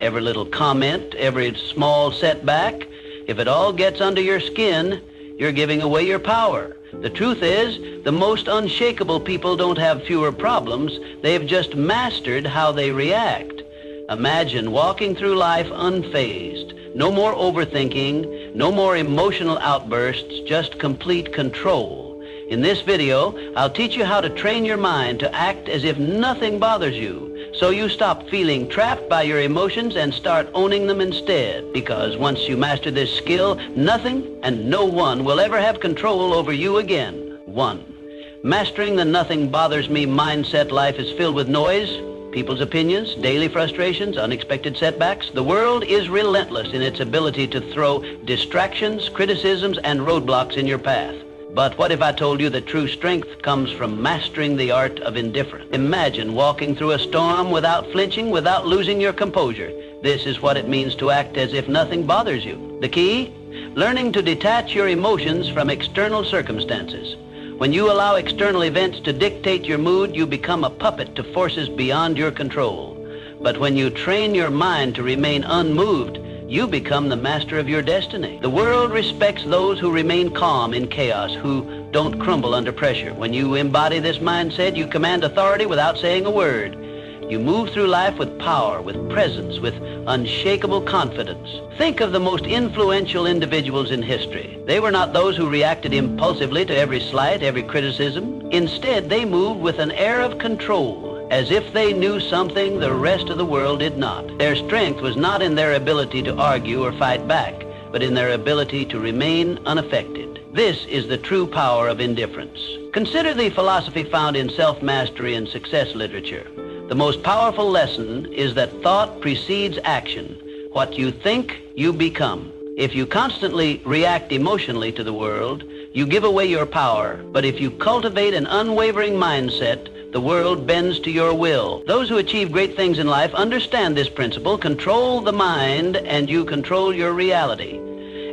Every little comment, every small setback, if it all gets under your skin, you're giving away your power. The truth is, the most unshakable people don't have fewer problems. They've just mastered how they react. Imagine walking through life unfazed. No more overthinking, no more emotional outbursts, just complete control. In this video, I'll teach you how to train your mind to act as if nothing bothers you, so you stop feeling trapped by your emotions and start owning them instead. Because once you master this skill, nothing and no one will ever have control over you again. 1. Mastering the nothing bothers me mindset. Life is filled with noise, people's opinions, daily frustrations, unexpected setbacks. The world is relentless in its ability to throw distractions, criticisms, and roadblocks in your path. But what if I told you that true strength comes from mastering the art of indifference? Imagine walking through a storm without flinching, without losing your composure. This is what it means to act as if nothing bothers you. The key? Learning to detach your emotions from external circumstances. When you allow external events to dictate your mood, you become a puppet to forces beyond your control. But when you train your mind to remain unmoved, you become the master of your destiny. The world respects those who remain calm in chaos, who don't crumble under pressure. When you embody this mindset, you command authority without saying a word. You move through life with power, with presence, with unshakable confidence. Think of the most influential individuals in history. They were not those who reacted impulsively to every slight, every criticism. Instead, they moved with an air of control, as if they knew something the rest of the world did not. Their strength was not in their ability to argue or fight back, but in their ability to remain unaffected. This is the true power of indifference. Consider the philosophy found in self-mastery and success literature. The most powerful lesson is that thought precedes action. What you think, you become. If you constantly react emotionally to the world, you give away your power. But if you cultivate an unwavering mindset, the world bends to your will. Those who achieve great things in life understand this principle. Control the mind and you control your reality.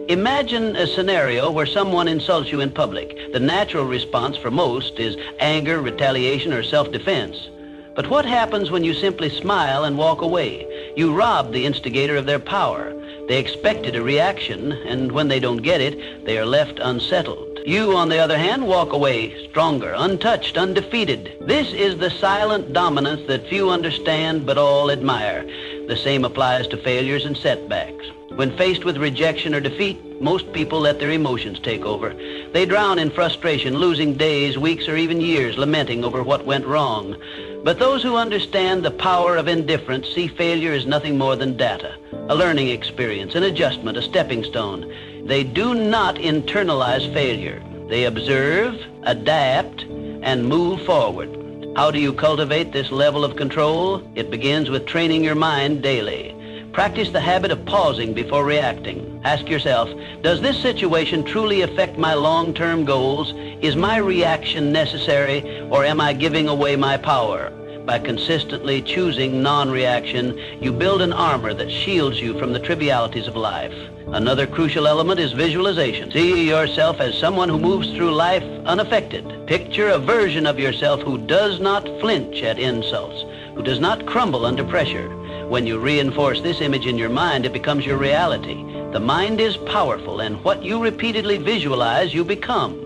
Imagine a scenario where someone insults you in public. The natural response for most is anger, retaliation, or self-defense. But what happens when you simply smile and walk away? You rob the instigator of their power. They expected a reaction, and when they don't get it, they are left unsettled. You, on the other hand, walk away stronger, untouched, undefeated. This is the silent dominance that few understand but all admire. The same applies to failures and setbacks. When faced with rejection or defeat, most people let their emotions take over. They drown in frustration, losing days, weeks, or even years lamenting over what went wrong. But those who understand the power of indifference see failure as nothing more than data, a learning experience, an adjustment, a stepping stone. They do not internalize failure. They observe, adapt, and move forward. How do you cultivate this level of control? It begins with training your mind daily. Practice the habit of pausing before reacting. Ask yourself, does this situation truly affect my long-term goals? Is my reaction necessary, or am I giving away my power? By consistently choosing non-reaction, you build an armor that shields you from the trivialities of life. Another crucial element is visualization. See yourself as someone who moves through life unaffected. Picture a version of yourself who does not flinch at insults, who does not crumble under pressure. When you reinforce this image in your mind, it becomes your reality. The mind is powerful, and what you repeatedly visualize, you become.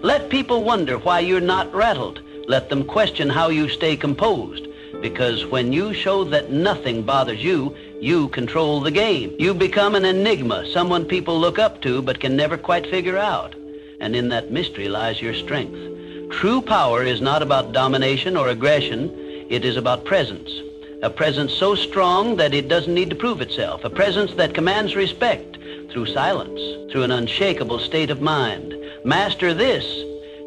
Let people wonder why you're not rattled. Let them question how you stay composed. Because when you show that nothing bothers you, you control the game. You become an enigma, someone people look up to but can never quite figure out. And in that mystery lies your strength. True power is not about domination or aggression. It is about presence. A presence so strong that it doesn't need to prove itself. A presence that commands respect through silence, through an unshakable state of mind. Master this,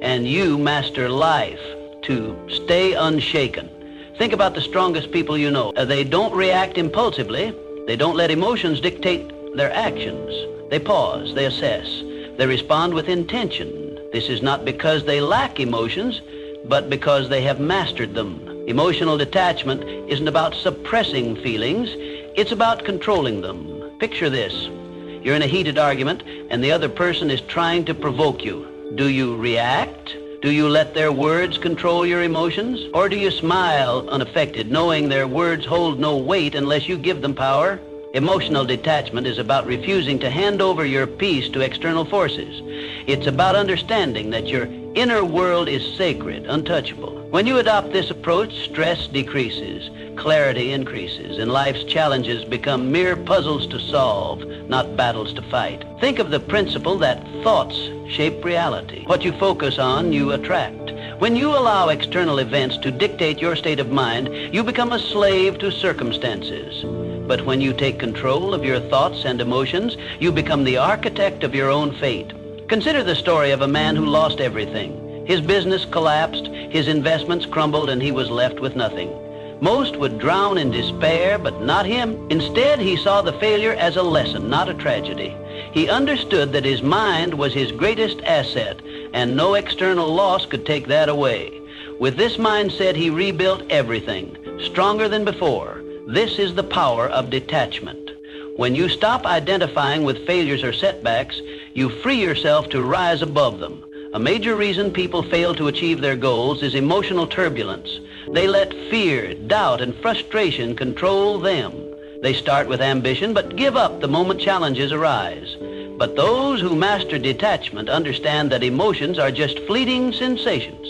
and you master life. To stay unshaken. Think about the strongest people you know. They don't react impulsively. They don't let emotions dictate their actions. They pause, they assess, they respond with intention. This is not because they lack emotions, but because they have mastered them. Emotional detachment isn't about suppressing feelings, it's about controlling them. Picture this. You're in a heated argument and the other person is trying to provoke you. Do you react Do you let their words control your emotions? Or do you smile unaffected, knowing their words hold no weight unless you give them power? Emotional detachment is about refusing to hand over your peace to external forces. It's about understanding that your inner world is sacred, untouchable. When you adopt this approach, stress decreases, clarity increases, and life's challenges become mere puzzles to solve, not battles to fight. Think of the principle that thoughts shape reality. What you focus on, you attract. When you allow external events to dictate your state of mind, you become a slave to circumstances. But when you take control of your thoughts and emotions, you become the architect of your own fate. Consider the story of a man who lost everything. His business collapsed, his investments crumbled, and he was left with nothing. Most would drown in despair, but not him. Instead, he saw the failure as a lesson, not a tragedy. He understood that his mind was his greatest asset, and no external loss could take that away. With this mindset, he rebuilt everything, stronger than before. This is the power of detachment. When you stop identifying with failures or setbacks, you free yourself to rise above them. A major reason people fail to achieve their goals is emotional turbulence. They let fear, doubt, and frustration control them. They start with ambition, but give up the moment challenges arise. But those who master detachment understand that emotions are just fleeting sensations.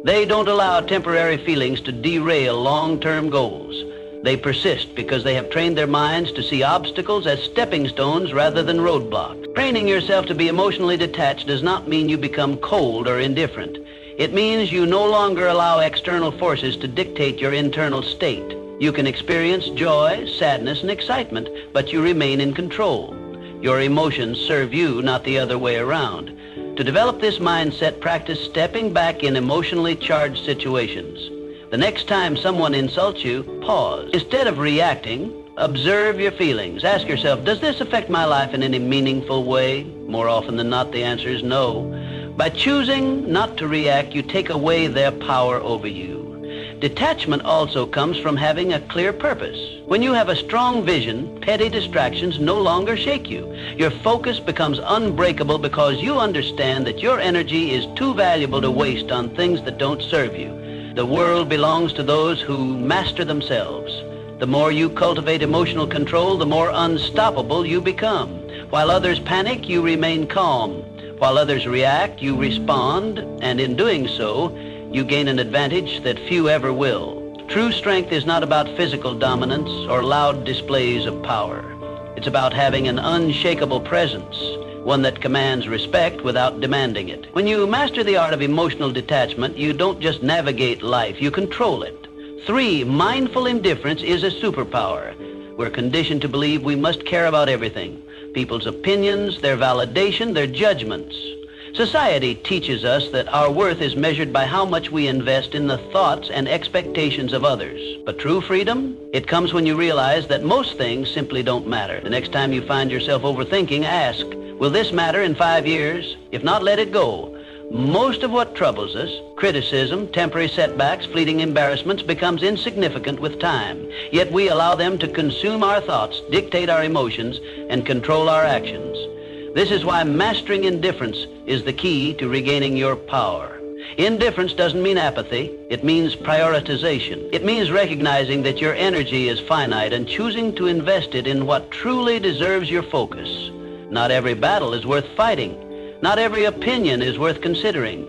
They don't allow temporary feelings to derail long-term goals. They persist because they have trained their minds to see obstacles as stepping stones rather than roadblocks. Training yourself to be emotionally detached does not mean you become cold or indifferent. It means you no longer allow external forces to dictate your internal state. You can experience joy, sadness, and excitement, but you remain in control. Your emotions serve you, not the other way around. To develop this mindset, practice stepping back in emotionally charged situations. The next time someone insults you, pause. Instead of reacting, observe your feelings. Ask yourself, does this affect my life in any meaningful way? More often than not, the answer is no. By choosing not to react, you take away their power over you. Detachment also comes from having a clear purpose. When you have a strong vision, petty distractions no longer shake you. Your focus becomes unbreakable because you understand that your energy is too valuable to waste on things that don't serve you. The world belongs to those who master themselves. The more you cultivate emotional control, the more unstoppable you become. While others panic, you remain calm. While others react, you respond, and in doing so, you gain an advantage that few ever will. True strength is not about physical dominance or loud displays of power. It's about having an unshakable presence, one that commands respect without demanding it. When you master the art of emotional detachment, you don't just navigate life, you control it. 3, mindful indifference is a superpower. We're conditioned to believe we must care about everything. People's opinions, their validation, their judgments. Society teaches us that our worth is measured by how much we invest in the thoughts and expectations of others. But true freedom, it comes when you realize that most things simply don't matter. The next time you find yourself overthinking, ask, will this matter in 5 years? If not, let it go. Most of what troubles us, criticism, temporary setbacks, fleeting embarrassments, becomes insignificant with time. Yet we allow them to consume our thoughts, dictate our emotions, and control our actions. This is why mastering indifference is the key to regaining your power. Indifference doesn't mean apathy. It means prioritization. It means recognizing that your energy is finite and choosing to invest it in what truly deserves your focus. Not every battle is worth fighting. Not every opinion is worth considering.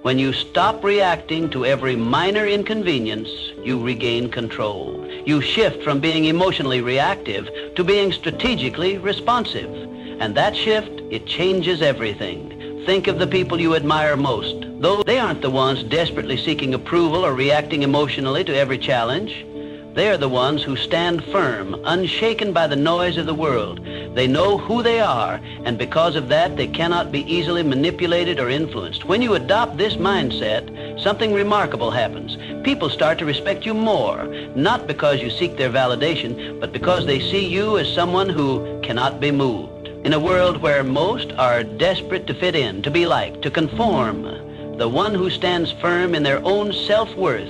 When you stop reacting to every minor inconvenience, you regain control. You shift from being emotionally reactive to being strategically responsive. And that shift, it changes everything. Think of the people you admire most. Though they aren't the ones desperately seeking approval or reacting emotionally to every challenge. They are the ones who stand firm, unshaken by the noise of the world. They know who they are, and because of that, they cannot be easily manipulated or influenced. When you adopt this mindset, something remarkable happens. People start to respect you more, not because you seek their validation, but because they see you as someone who cannot be moved. In a world where most are desperate to fit in, to be liked, to conform, the one who stands firm in their own self-worth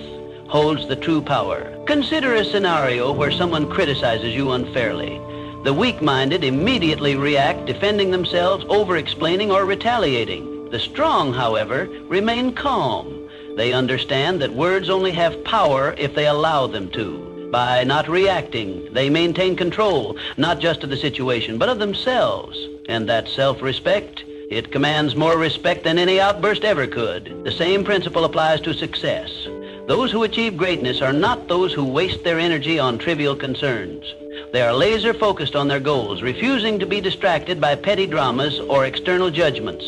holds the true power. Consider a scenario where someone criticizes you unfairly. The weak-minded immediately react, defending themselves, over-explaining, or retaliating. The strong, however, remain calm. They understand that words only have power if they allow them to. By not reacting, they maintain control, not just of the situation, but of themselves. And that self-respect, it commands more respect than any outburst ever could. The same principle applies to success. Those who achieve greatness are not those who waste their energy on trivial concerns. They are laser focused on their goals, refusing to be distracted by petty dramas or external judgments.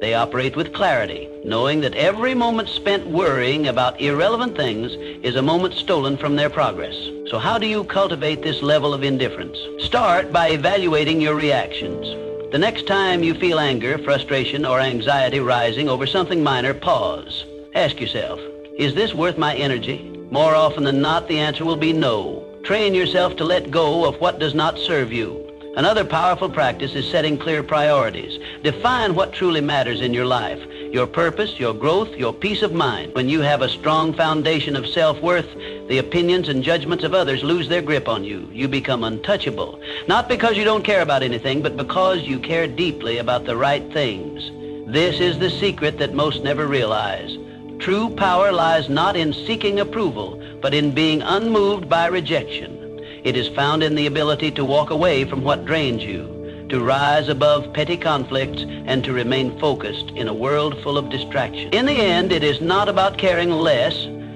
They operate with clarity, knowing that every moment spent worrying about irrelevant things is a moment stolen from their progress. So how do you cultivate this level of indifference? Start by evaluating your reactions. The next time you feel anger, frustration, or anxiety rising over something minor, pause. Ask yourself, is this worth my energy? More often than not, the answer will be no. Train yourself to let go of what does not serve you. Another powerful practice is setting clear priorities. Define what truly matters in your life, your purpose, your growth, your peace of mind. When you have a strong foundation of self-worth, the opinions and judgments of others lose their grip on you. You become untouchable, not because you don't care about anything, but because you care deeply about the right things. This is the secret that most never realize. True power lies not in seeking approval, but in being unmoved by rejection. It is found in the ability to walk away from what drains you, to rise above petty conflicts, and to remain focused in a world full of distraction. In the end, it is not about caring less,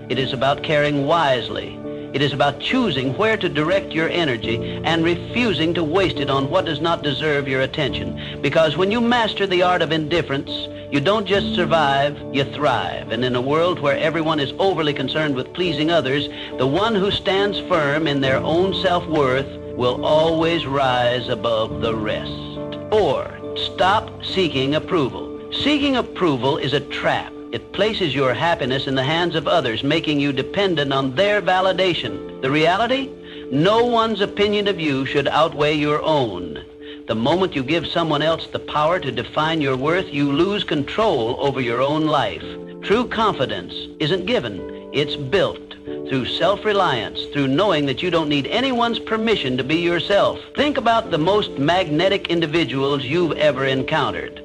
it is about caring wisely. It is about choosing where to direct your energy and refusing to waste it on what does not deserve your attention. Because when you master the art of indifference, you don't just survive, you thrive. And in a world where everyone is overly concerned with pleasing others, the one who stands firm in their own self-worth will always rise above the rest. 4, stop seeking approval. Seeking approval is a trap. It places your happiness in the hands of others, making you dependent on their validation. The reality? No one's opinion of you should outweigh your own. The moment you give someone else the power to define your worth, you lose control over your own life. True confidence isn't given, it's built through self-reliance, through knowing that you don't need anyone's permission to be yourself. Think about the most magnetic individuals you've ever encountered.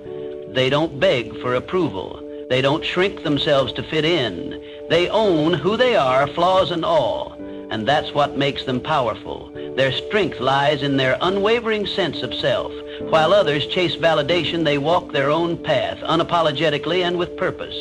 They don't beg for approval. They don't shrink themselves to fit in. They own who they are, flaws and all. And that's what makes them powerful. Their strength lies in their unwavering sense of self. While others chase validation, they walk their own path, unapologetically and with purpose.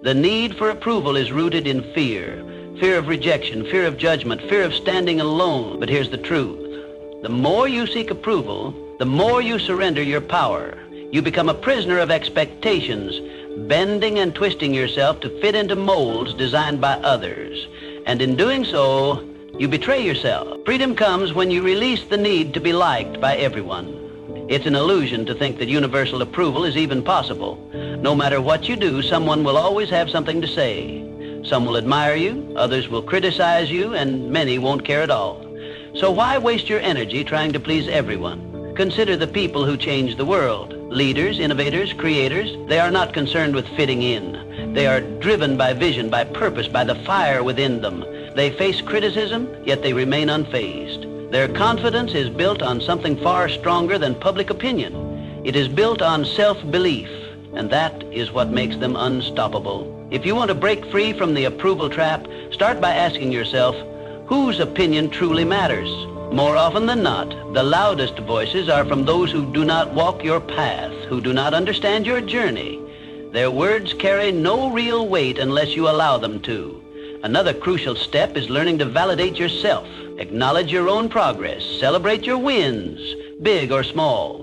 The need for approval is rooted in fear. Fear of rejection, fear of judgment, fear of standing alone. But here's the truth. The more you seek approval, the more you surrender your power. You become a prisoner of expectations, bending and twisting yourself to fit into molds designed by others. And in doing so, you betray yourself. Freedom comes when you release the need to be liked by everyone. It's an illusion to think that universal approval is even possible. No matter what you do, someone will always have something to say. Some will admire you, others will criticize you, and many won't care at all. So why waste your energy trying to please everyone? Consider the people who change the world. Leaders, innovators, creators, they are not concerned with fitting in. They are driven by vision, by purpose, by the fire within them. They face criticism, yet they remain unfazed. Their confidence is built on something far stronger than public opinion. It is built on self-belief, and that is what makes them unstoppable. If you want to break free from the approval trap, start by asking yourself, whose opinion truly matters? More often than not, the loudest voices are from those who do not walk your path, who do not understand your journey. Their words carry no real weight unless you allow them to. Another crucial step is learning to validate yourself. Acknowledge your own progress. Celebrate your wins, big or small.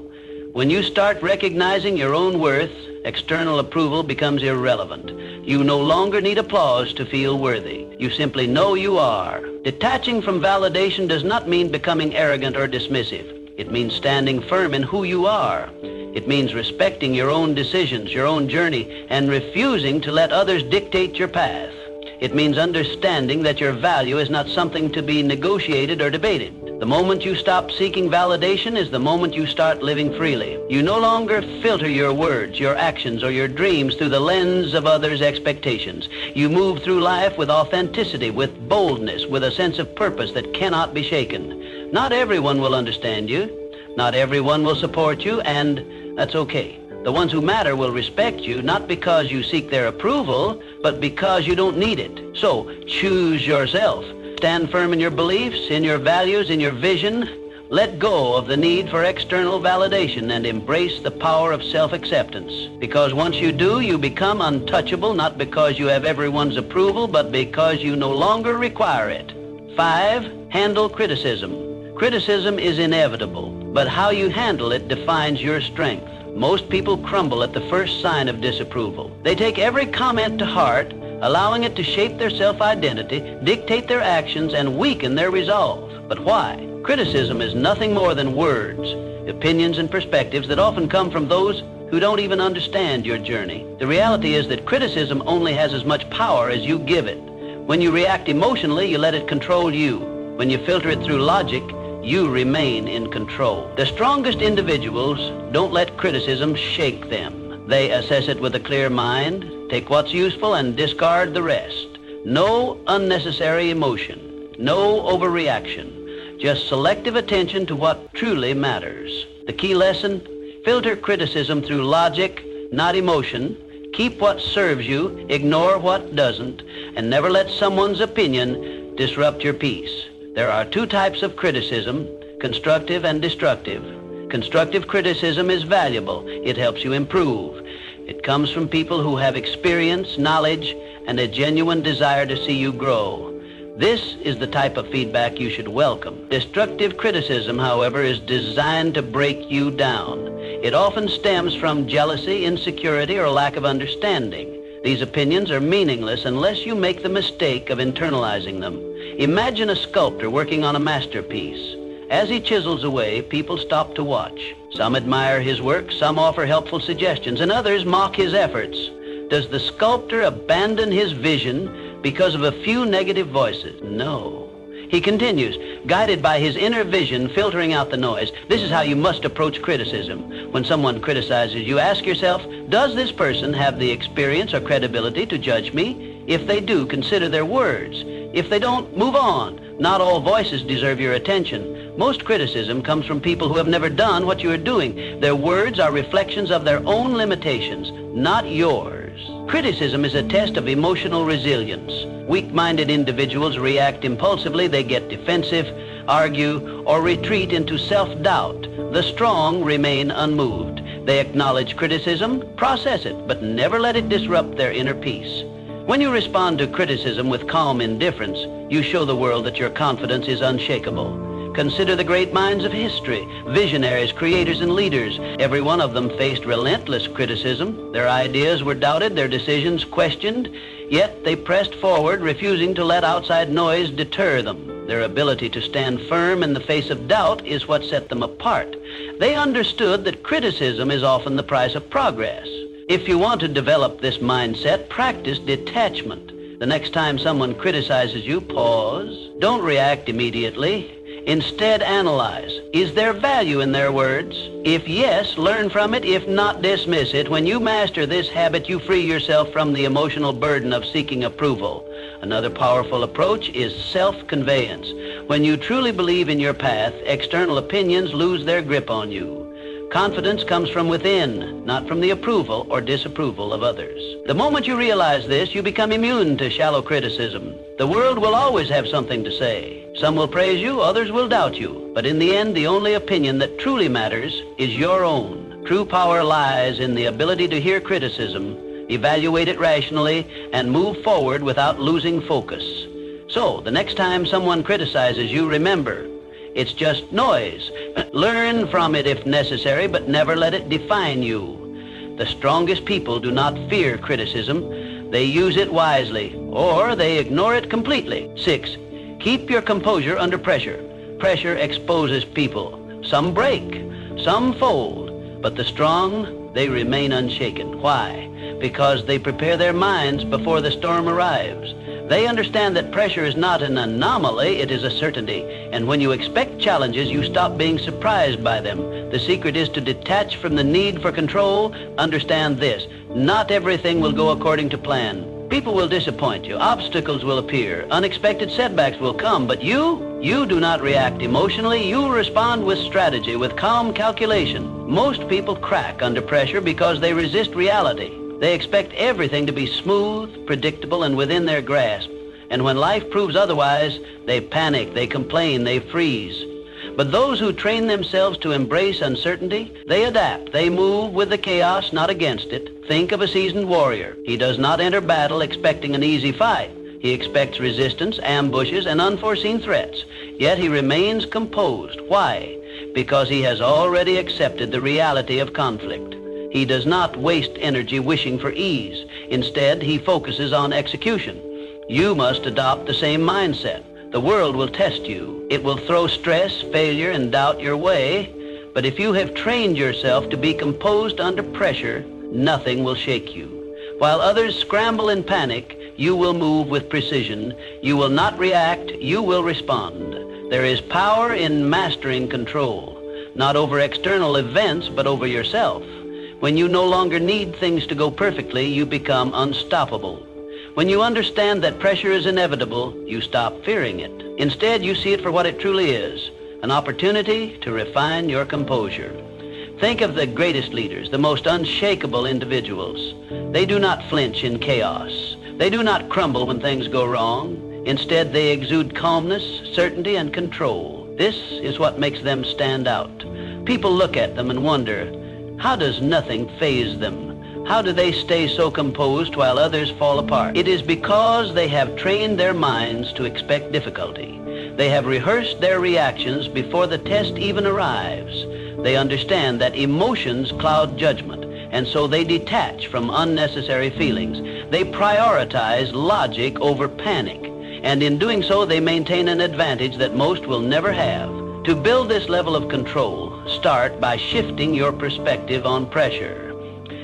When you start recognizing your own worth, external approval becomes irrelevant. You no longer need applause to feel worthy. You simply know you are. Detaching from validation does not mean becoming arrogant or dismissive. It means standing firm in who you are. It means respecting your own decisions, your own journey, and refusing to let others dictate your path. It means understanding that your value is not something to be negotiated or debated. The moment you stop seeking validation is the moment you start living freely. You no longer filter your words, your actions, or your dreams through the lens of others' expectations. You move through life with authenticity, with boldness, with a sense of purpose that cannot be shaken. Not everyone will understand you. Not everyone will support you, and that's okay. The ones who matter will respect you, not because you seek their approval, but because you don't need it. So, choose yourself. Stand firm in your beliefs, in your values, in your vision. Let go of the need for external validation and embrace the power of self-acceptance. Because once you do, you become untouchable, not because you have everyone's approval, but because you no longer require it. 5, handle criticism. Criticism is inevitable, but how you handle it defines your strength. Most people crumble at the first sign of disapproval. They take every comment to heart, allowing it to shape their self-identity, dictate their actions, and weaken their resolve. But why? Criticism is nothing more than words, opinions, and perspectives that often come from those who don't even understand your journey. The reality is that criticism only has as much power as you give it. When you react emotionally, you let it control you. When you filter it through logic, you remain in control. The strongest individuals don't let criticism shake them. They assess it with a clear mind, take what's useful, and discard the rest. No unnecessary emotion, no overreaction, just selective attention to what truly matters. The key lesson: filter criticism through logic, not emotion. Keep what serves you, ignore what doesn't, and never let someone's opinion disrupt your peace. There are 2 types of criticism, constructive and destructive. Constructive criticism is valuable. It helps you improve. It comes from people who have experience, knowledge, and a genuine desire to see you grow. This is the type of feedback you should welcome. Destructive criticism, however, is designed to break you down. It often stems from jealousy, insecurity, or lack of understanding. These opinions are meaningless unless you make the mistake of internalizing them. Imagine a sculptor working on a masterpiece. As he chisels away, people stop to watch. Some admire his work, some offer helpful suggestions, and others mock his efforts. Does the sculptor abandon his vision because of a few negative voices? No. He continues, guided by his inner vision, filtering out the noise. This is how you must approach criticism. When someone criticizes you, ask yourself, does this person have the experience or credibility to judge me? If they do, consider their words. If they don't, move on. Not all voices deserve your attention. Most criticism comes from people who have never done what you are doing. Their words are reflections of their own limitations, not yours. Criticism is a test of emotional resilience. Weak-minded individuals react impulsively. They get defensive, argue, or retreat into self-doubt. The strong remain unmoved. They acknowledge criticism, process it, but never let it disrupt their inner peace. When you respond to criticism with calm indifference, you show the world that your confidence is unshakable. Consider the great minds of history, visionaries, creators, and leaders. Every one of them faced relentless criticism. Their ideas were doubted, their decisions questioned, yet they pressed forward, refusing to let outside noise deter them. Their ability to stand firm in the face of doubt is what set them apart. They understood that criticism is often the price of progress. If you want to develop this mindset, practice detachment. The next time someone criticizes you, pause. Don't react immediately. Instead, analyze. Is there value in their words? If yes, learn from it. If not, dismiss it. When you master this habit, you free yourself from the emotional burden of seeking approval. Another powerful approach is self-conveyance. When you truly believe in your path, external opinions lose their grip on you. Confidence comes from within, not from the approval or disapproval of others. The moment you realize this, you become immune to shallow criticism. The world will always have something to say. Some will praise you, others will doubt you. But in the end, the only opinion that truly matters is your own. True power lies in the ability to hear criticism, evaluate it rationally, and move forward without losing focus. So, the next time someone criticizes you, remember, it's just noise. Learn from it if necessary, but never let it define you. The strongest people do not fear criticism. They use it wisely, or they ignore it completely. 6, keep your composure under pressure. Pressure exposes people. Some break, some fold, but the strong, they remain unshaken. Why? Because they prepare their minds before the storm arrives. They understand that pressure is not an anomaly, it is a certainty. And when you expect challenges, you stop being surprised by them. The secret is to detach from the need for control. Understand this: not everything will go according to plan. People will disappoint you. Obstacles will appear. Unexpected setbacks will come. But you You do not react emotionally. You respond with strategy, with calm calculation. Most people crack under pressure because they resist reality. They expect everything to be smooth, predictable, and within their grasp. And when life proves otherwise, they panic, they complain, they freeze. But those who train themselves to embrace uncertainty, they adapt. They move with the chaos, not against it. Think of a seasoned warrior. He does not enter battle expecting an easy fight. He expects resistance, ambushes, and unforeseen threats. Yet he remains composed. Why? Because he has already accepted the reality of conflict. He does not waste energy wishing for ease. Instead, he focuses on execution. You must adopt the same mindset. The world will test you. It will throw stress, failure, and doubt your way. But if you have trained yourself to be composed under pressure, nothing will shake you. While others scramble in panic, you will move with precision. You will not react. You will respond. There is power in mastering control, not over external events, but over yourself. When you no longer need things to go perfectly, you become unstoppable. When you understand that pressure is inevitable, you stop fearing it. Instead, you see it for what it truly is, an opportunity to refine your composure. Think of the greatest leaders, the most unshakable individuals. They do not flinch in chaos. They do not crumble when things go wrong. Instead, they exude calmness, certainty, and control. This is what makes them stand out. People look at them and wonder, how does nothing faze them? How do they stay so composed while others fall apart? It is because they have trained their minds to expect difficulty. They have rehearsed their reactions before the test even arrives. They understand that emotions cloud judgment, and so they detach from unnecessary feelings. They prioritize logic over panic, and in doing so, they maintain an advantage that most will never have. To build this level of control, start by shifting your perspective on pressure.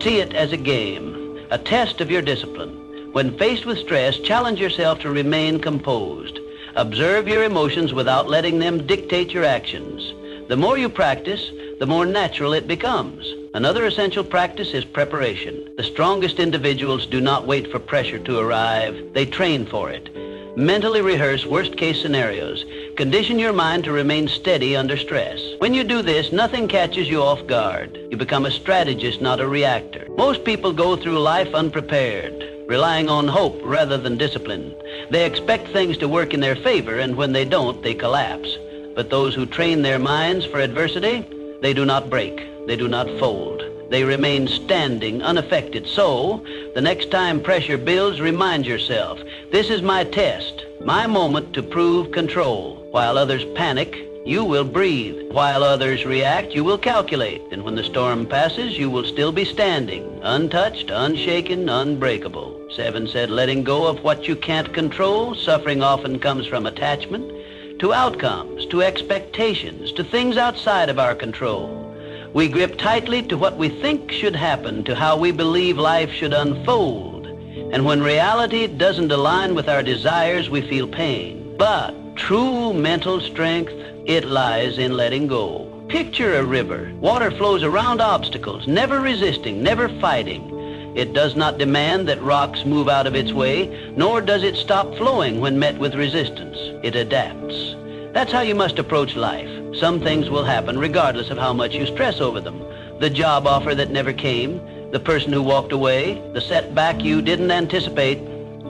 See it as a game, a test of your discipline. When faced with stress, challenge yourself to remain composed. Observe your emotions without letting them dictate your actions. The more you practice, the more natural it becomes. Another essential practice is preparation. The strongest individuals do not wait for pressure to arrive. They train for it. Mentally rehearse worst-case scenarios. Condition your mind to remain steady under stress. When you do this, nothing catches you off guard. You become a strategist, not a reactor. Most people go through life unprepared, relying on hope rather than discipline. They expect things to work in their favor, and when they don't, they collapse. But those who train their minds for adversity, they do not break. They do not fold. They remain standing, unaffected. So, the next time pressure builds, remind yourself, this is my test, my moment to prove control. While others panic, you will breathe. While others react, you will calculate. And when the storm passes, you will still be standing, untouched, unshaken, unbreakable. 7 said, letting go of what you can't control. Suffering often comes from attachment to outcomes, to expectations, to things outside of our control. We grip tightly to what we think should happen, to how we believe life should unfold. And when reality doesn't align with our desires, we feel pain. But true mental strength, it lies in letting go. Picture a river. Water flows around obstacles, never resisting, never fighting. It does not demand that rocks move out of its way, nor does it stop flowing when met with resistance. It adapts. That's how you must approach life. Some things will happen regardless of how much you stress over them. The job offer that never came, the person who walked away, the setback you didn't anticipate.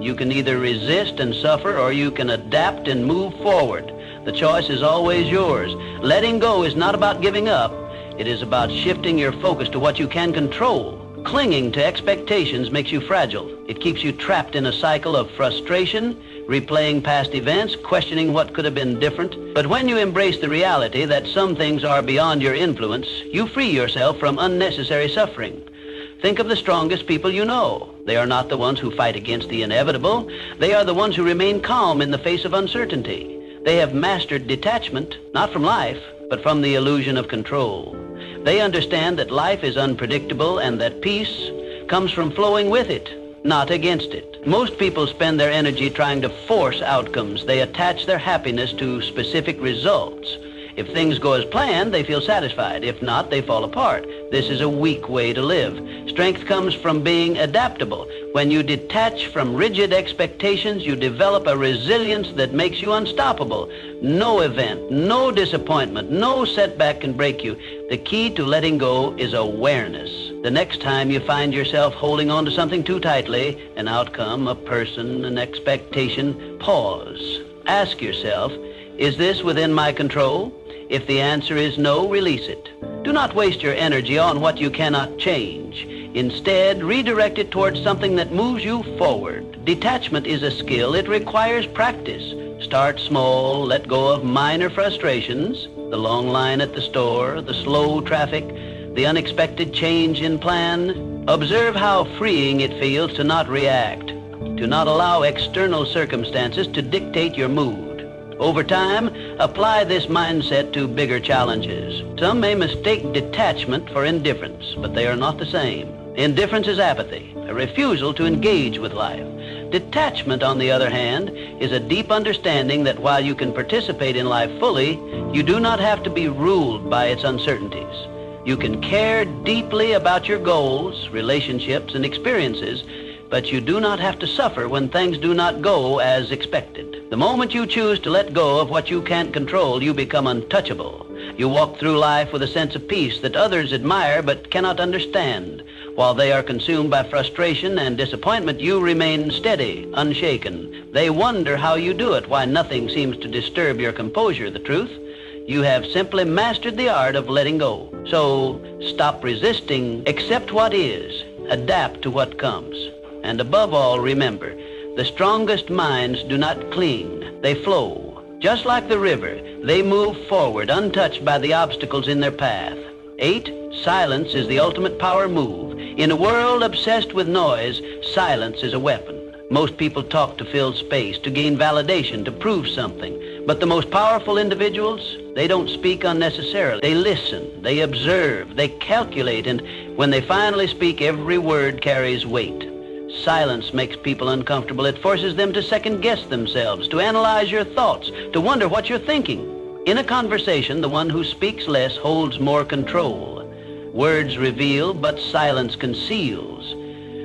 You can either resist and suffer, or you can adapt and move forward. The choice is always yours. Letting go is not about giving up. It is about shifting your focus to what you can control. Clinging to expectations makes you fragile. It keeps you trapped in a cycle of frustration, replaying past events, questioning what could have been different. But when you embrace the reality that some things are beyond your influence, you free yourself from unnecessary suffering. Think of the strongest people you know. They are not the ones who fight against the inevitable. They are the ones who remain calm in the face of uncertainty. They have mastered detachment, not from life, but from the illusion of control. They understand that life is unpredictable and that peace comes from flowing with it, not against it. Most people spend their energy trying to force outcomes. They attach their happiness to specific results. If things go as planned, they feel satisfied. If not, they fall apart. This is a weak way to live. Strength comes from being adaptable. When you detach from rigid expectations, you develop a resilience that makes you unstoppable. No event, no disappointment, no setback can break you. The key to letting go is awareness. The next time you find yourself holding on to something too tightly, an outcome, a person, an expectation, pause. Ask yourself, is this within my control? If the answer is no, release it. Do not waste your energy on what you cannot change. Instead, redirect it towards something that moves you forward. Detachment is a skill. It requires practice. Start small, let go of minor frustrations, the long line at the store, the slow traffic, the unexpected change in plan. Observe how freeing it feels to not react, to not allow external circumstances to dictate your mood. Over time, apply this mindset to bigger challenges. Some may mistake detachment for indifference, but they are not the same. Indifference is apathy, a refusal to engage with life. Detachment, on the other hand, is a deep understanding that while you can participate in life fully, you do not have to be ruled by its uncertainties. You can care deeply about your goals, relationships, and experiences, but you do not have to suffer when things do not go as expected. The moment you choose to let go of what you can't control, you become untouchable. You walk through life with a sense of peace that others admire but cannot understand. While they are consumed by frustration and disappointment, you remain steady, unshaken. They wonder how you do it, why nothing seems to disturb your composure. The truth? You have simply mastered the art of letting go. So stop resisting, accept what is, adapt to what comes. And above all, remember, the strongest minds do not cling, they flow. Just like the river, they move forward untouched by the obstacles in their path. 8, silence is the ultimate power move. In a world obsessed with noise, silence is a weapon. Most people talk to fill space, to gain validation, to prove something. But the most powerful individuals, they don't speak unnecessarily. They listen, they observe, they calculate, and when they finally speak, every word carries weight. Silence makes people uncomfortable. It forces them to second-guess themselves, to analyze your thoughts, to wonder what you're thinking. In a conversation, the one who speaks less holds more control. Words reveal, but silence conceals.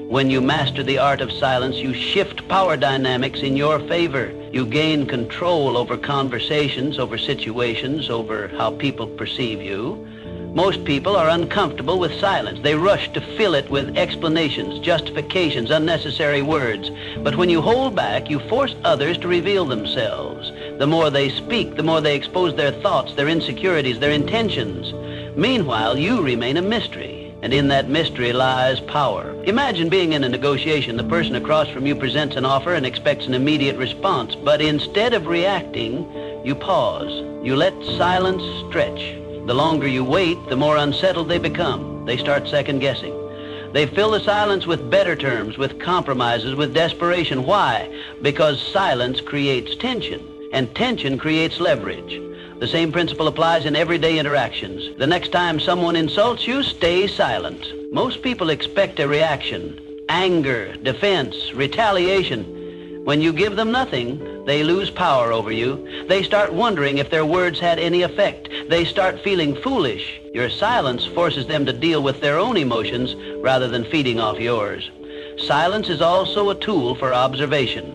When you master the art of silence, you shift power dynamics in your favor. You gain control over conversations, over situations, over how people perceive you. Most people are uncomfortable with silence. They rush to fill it with explanations, justifications, unnecessary words. But when you hold back, you force others to reveal themselves. The more they speak, the more they expose their thoughts, their insecurities, their intentions. Meanwhile, you remain a mystery, and in that mystery lies power. Imagine being in a negotiation. The person across from you presents an offer and expects an immediate response, but instead of reacting, you pause. You let silence stretch. The longer you wait, the more unsettled they become. They start second-guessing. They fill the silence with better terms, with compromises, with desperation. Why? Because silence creates tension, and tension creates leverage. The same principle applies in everyday interactions. The next time someone insults you, stay silent. Most people expect a reaction: anger, defense, retaliation. When you give them nothing, they lose power over you. They start wondering if their words had any effect. They start feeling foolish. Your silence forces them to deal with their own emotions rather than feeding off yours. Silence is also a tool for observation.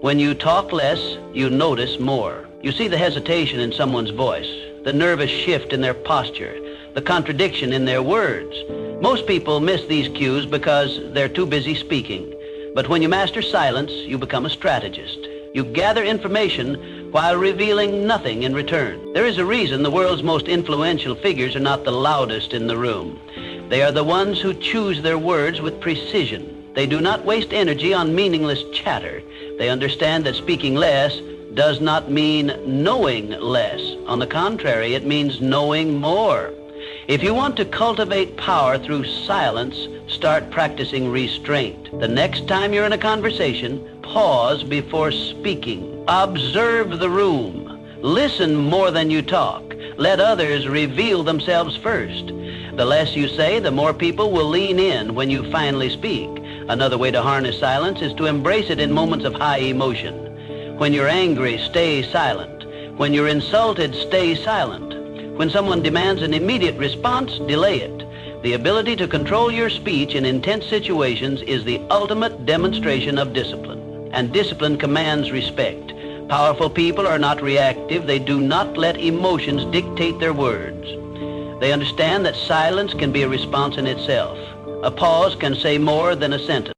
When you talk less, you notice more. You see the hesitation in someone's voice, the nervous shift in their posture, the contradiction in their words. Most people miss these cues because they're too busy speaking. But when you master silence, you become a strategist. You gather information while revealing nothing in return. There is a reason the world's most influential figures are not the loudest in the room. They are the ones who choose their words with precision. They do not waste energy on meaningless chatter. They understand that speaking less does not mean knowing less. On the contrary, it means knowing more. If you want to cultivate power through silence, start practicing restraint. The next time you're in a conversation, pause before speaking. Observe the room. Listen more than you talk. Let others reveal themselves first. The less you say, the more people will lean in when you finally speak. Another way to harness silence is to embrace it in moments of high emotion. When you're angry, stay silent. When you're insulted, stay silent. When someone demands an immediate response, delay it. The ability to control your speech in intense situations is the ultimate demonstration of discipline, and discipline commands respect. Powerful people are not reactive. They do not let emotions dictate their words. They understand that silence can be a response in itself. A pause can say more than a sentence.